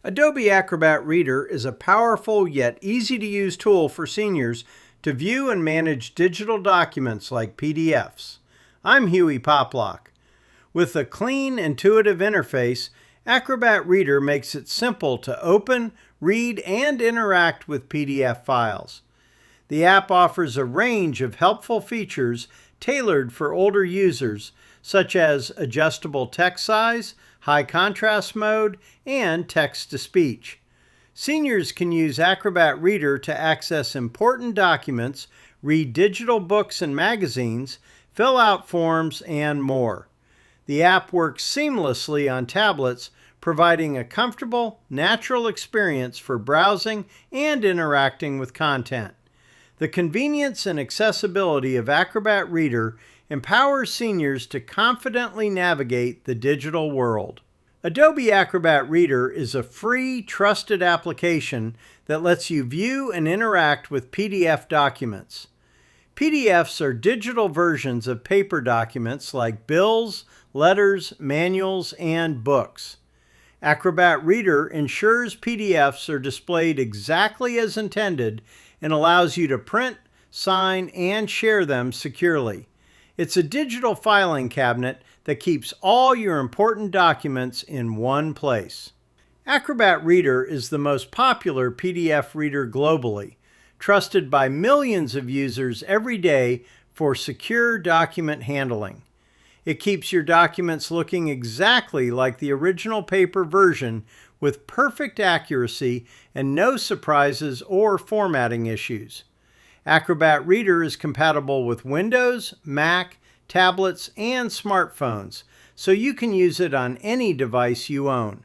Adobe Acrobat Reader is a powerful yet easy-to-use tool for seniors to view and manage digital documents like PDFs. I'm Huey Poplock. With a clean, intuitive interface, Acrobat Reader makes it simple to open, read, and interact with PDF files. The app offers a range of helpful features tailored for older users, such as adjustable text size, high contrast mode, and text-to-speech. Seniors can use Acrobat Reader to access important documents, read digital books and magazines, fill out forms, and more. The app works seamlessly on tablets, providing a comfortable, natural experience for browsing and interacting with content. The convenience and accessibility of Acrobat Reader empowers seniors to confidently navigate the digital world. Adobe Acrobat Reader is a free, trusted application that lets you view and interact with PDF documents. PDFs are digital versions of paper documents like bills, letters, manuals, and books. Acrobat Reader ensures PDFs are displayed exactly as intended and allows you to print, sign, and share them securely. It's a digital filing cabinet that keeps all your important documents in one place. Acrobat Reader is the most popular PDF reader globally, trusted by millions of users every day for secure document handling. It keeps your documents looking exactly like the original paper version with perfect accuracy and no surprises or formatting issues. Acrobat Reader is compatible with Windows, Mac, tablets, and smartphones, so you can use it on any device you own.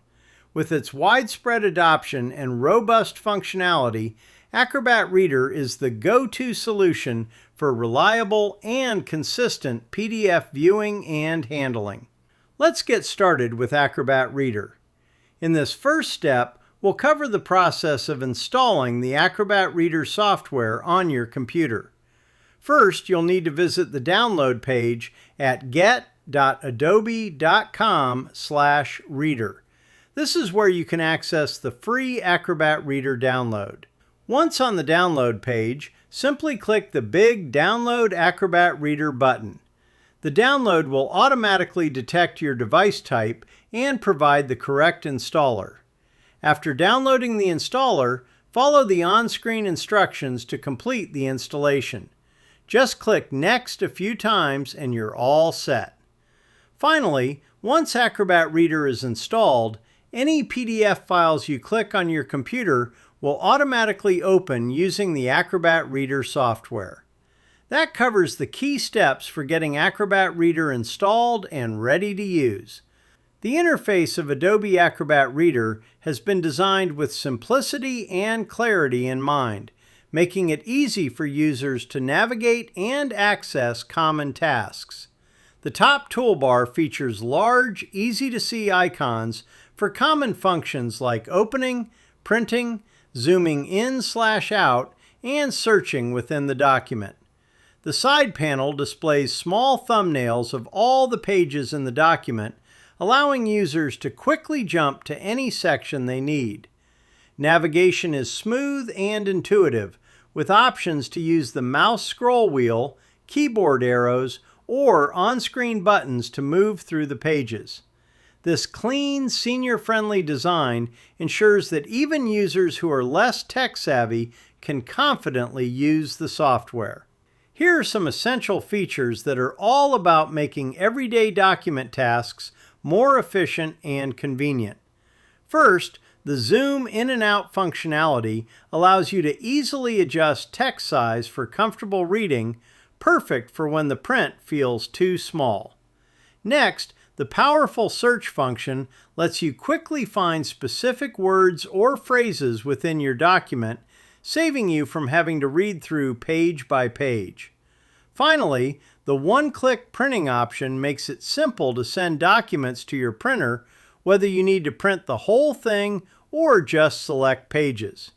With its widespread adoption and robust functionality, Acrobat Reader is the go-to solution for reliable and consistent PDF viewing and handling. Let's get started with Acrobat Reader. In this first step, we'll cover the process of installing the Acrobat Reader software on your computer. First, you'll need to visit the download page at get.adobe.com/reader. This is where you can access the free Acrobat Reader download. Once on the download page, simply click the big Download Acrobat Reader button. The download will automatically detect your device type and provide the correct installer. After downloading the installer, follow the on-screen instructions to complete the installation. Just click Next a few times and you're all set. Finally, once Acrobat Reader is installed, any PDF files you click on your computer will automatically open using the Acrobat Reader software. That covers the key steps for getting Acrobat Reader installed and ready to use. The interface of Adobe Acrobat Reader has been designed with simplicity and clarity in mind, making it easy for users to navigate and access common tasks. The top toolbar features large, easy-to-see icons for common functions like opening, printing, zooming in/out, and searching within the document. The side panel displays small thumbnails of all the pages in the document, allowing users to quickly jump to any section they need. Navigation is smooth and intuitive, with options to use the mouse scroll wheel, keyboard arrows, or on-screen buttons to move through the pages. This clean, senior-friendly design ensures that even users who are less tech-savvy can confidently use the software. Here are some essential features that are all about making everyday document tasks more efficient and convenient. First, the zoom in and out functionality allows you to easily adjust text size for comfortable reading, perfect for when the print feels too small. Next, the powerful search function lets you quickly find specific words or phrases within your document, saving you from having to read through page by page. Finally, the one-click printing option makes it simple to send documents to your printer, whether you need to print the whole thing or just select pages.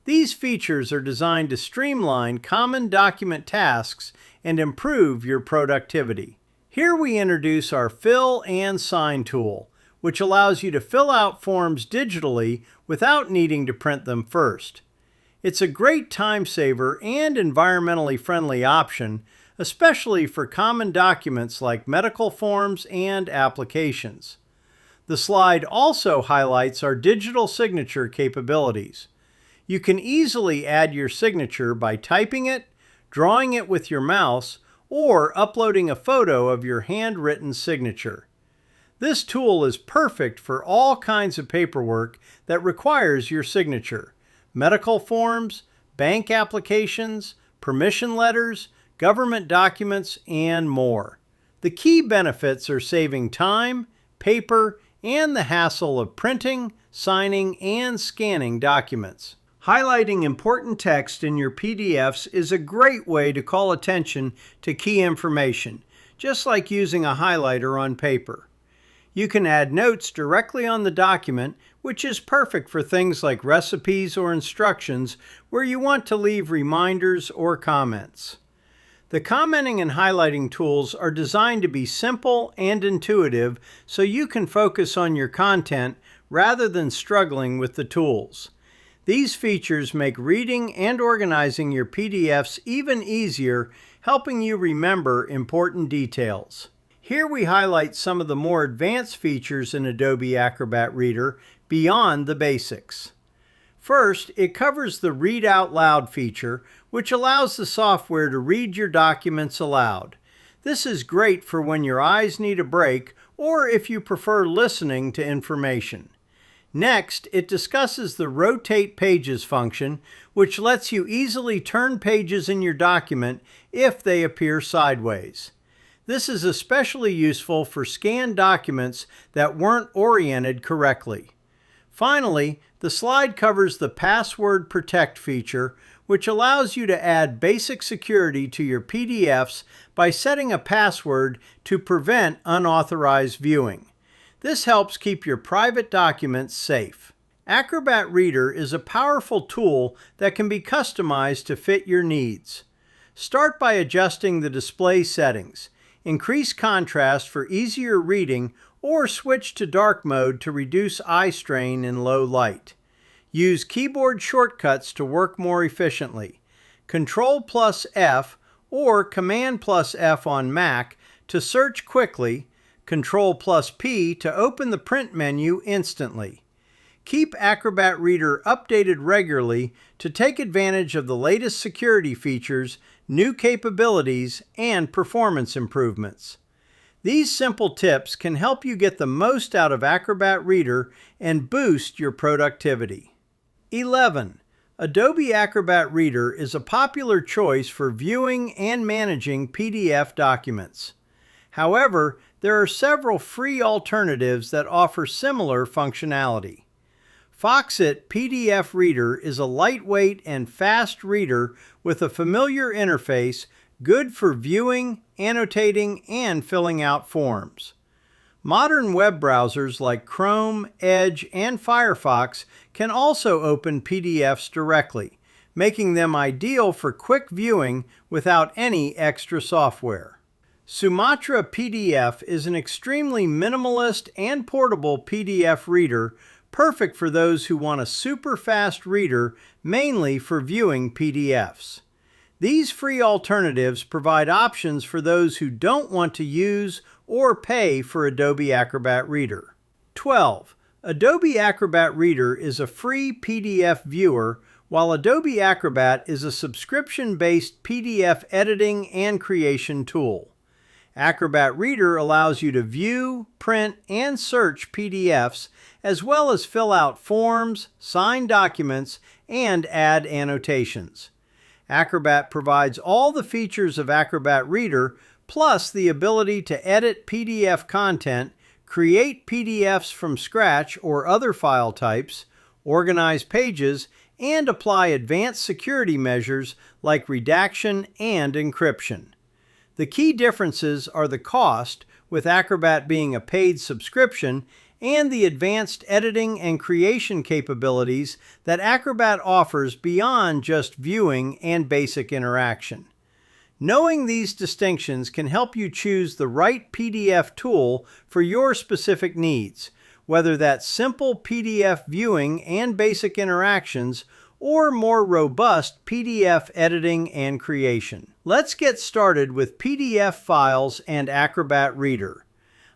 These features are designed to streamline common document tasks and improve your productivity. Here we introduce our Fill and Sign tool, which allows you to fill out forms digitally without needing to print them first. It's a great time saver and environmentally friendly option, especially for common documents like medical forms and applications. The slide also highlights our digital signature capabilities. You can easily add your signature by typing it, drawing it with your mouse, or uploading a photo of your handwritten signature. This tool is perfect for all kinds of paperwork that requires your signature: medical forms, bank applications, permission letters, government documents, and more. The key benefits are saving time, paper, and the hassle of printing, signing, and scanning documents. Highlighting important text in your PDFs is a great way to call attention to key information, just like using a highlighter on paper. You can add notes directly on the document, which is perfect for things like recipes or instructions where you want to leave reminders or comments. The commenting and highlighting tools are designed to be simple and intuitive so you can focus on your content rather than struggling with the tools. These features make reading and organizing your PDFs even easier, helping you remember important details. Here we highlight some of the more advanced features in Adobe Acrobat Reader beyond the basics. First, it covers the Read Out Loud feature, which allows the software to read your documents aloud. This is great for when your eyes need a break or if you prefer listening to information. Next, it discusses the Rotate Pages function, which lets you easily turn pages in your document if they appear sideways. This is especially useful for scanned documents that weren't oriented correctly. Finally, the slide covers the Password Protect feature, which allows you to add basic security to your PDFs by setting a password to prevent unauthorized viewing. This helps keep your private documents safe. Acrobat Reader is a powerful tool that can be customized to fit your needs. Start by adjusting the display settings. Increase contrast for easier reading or switch to dark mode to reduce eye strain in low light. Use keyboard shortcuts to work more efficiently. Ctrl+F or Command+F on Mac to search quickly, Ctrl+P to open the print menu instantly. Keep Acrobat Reader updated regularly to take advantage of the latest security features, new capabilities, and performance improvements. These simple tips can help you get the most out of Acrobat Reader and boost your productivity. 11. Adobe Acrobat Reader is a popular choice for viewing and managing PDF documents. However, there are several free alternatives that offer similar functionality. Foxit PDF Reader is a lightweight and fast reader with a familiar interface, good for viewing, annotating, and filling out forms. Modern web browsers like Chrome, Edge, and Firefox can also open PDFs directly, making them ideal for quick viewing without any extra software. Sumatra PDF is an extremely minimalist and portable PDF reader, perfect for those who want a super fast reader, mainly for viewing PDFs. These free alternatives provide options for those who don't want to use or pay for Adobe Acrobat Reader. 12. Adobe Acrobat Reader is a free PDF viewer, while Adobe Acrobat is a subscription-based PDF editing and creation tool. Acrobat Reader allows you to view, print, and search PDFs, as well as fill out forms, sign documents, and add annotations. Acrobat provides all the features of Acrobat Reader, plus the ability to edit PDF content, create PDFs from scratch or other file types, organize pages, and apply advanced security measures like redaction and encryption. The key differences are the cost, with Acrobat being a paid subscription, and the advanced editing and creation capabilities that Acrobat offers beyond just viewing and basic interaction. Knowing these distinctions can help you choose the right PDF tool for your specific needs, whether that's simple PDF viewing and basic interactions, or more robust PDF editing and creation. Let's get started with PDF files and Acrobat Reader.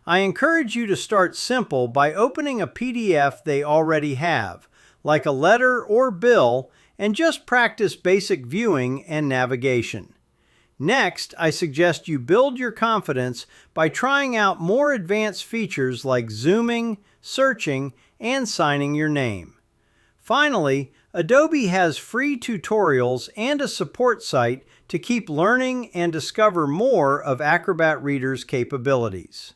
I encourage you to start simple by opening a PDF they already have, like a letter or bill, and just practice basic viewing and navigation. Next, I suggest you build your confidence by trying out more advanced features like zooming, searching, and signing your name. Finally, Adobe has free tutorials and a support site to keep learning and discover more of Acrobat Reader's capabilities.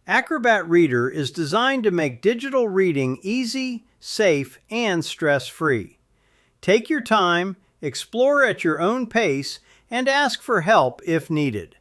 Acrobat Reader is designed to make digital reading easy, safe, and stress-free. Take your time, explore at your own pace, and ask for help if needed.